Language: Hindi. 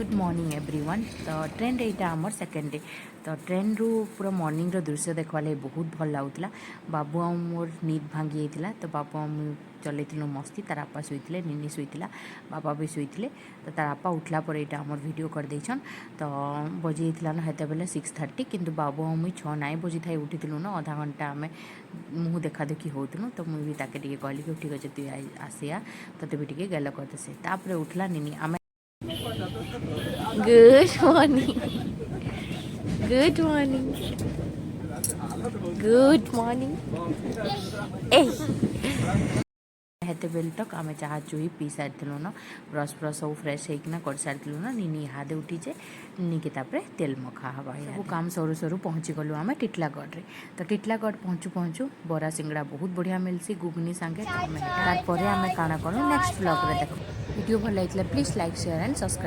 Good morning everyone. तो ट्रेन यहाँ आमर सेकेंड डे। तो ट्रेन रू पूरा मॉर्निंग दृश्य देखा बहुत भल लगुला। बाबू आ मोर नींद भांगी जाता। तो बाबू आम चलू मस्ती। तार आपा शुईले, निनी शुईला, बाबा भी शुईले। तो तार आपा उठला पर यहाँ आमर वीडियो कर देछन। तो बजी जाता ना हेते बेले 6:30 किंतु बाबू आ मुई 6 बजी थाई उठीलु ना आधा घंटा आम मुँह देखा देखी होलु। तो मुझे भी ताके टिके कहली कि ठीक अच्छे तु आसिया तोते भी टिके गेल करते से तापर उठला निनी आम। Good morning, good morning, good morning. हेते बेल तक आम चाह चुही पी सारी ना ब्रश ब्रश सब फ्रेश होना कर सारी ना निनी हादे उठीचे निनी के तापर तेल मखा हवा सब काम सरू सरू पहुँची गलु आम टिटलागढ़। तो टिटलागढ़ पहुँचू पहुँचू बरा सिंगड़ा बहुत बढ़िया मिलसी गुगनी सांगे। तार आम काଣା करूँ नेक्स्ट ब्लॉग रे देख। वीडियो भल लगे please like share and subscribe.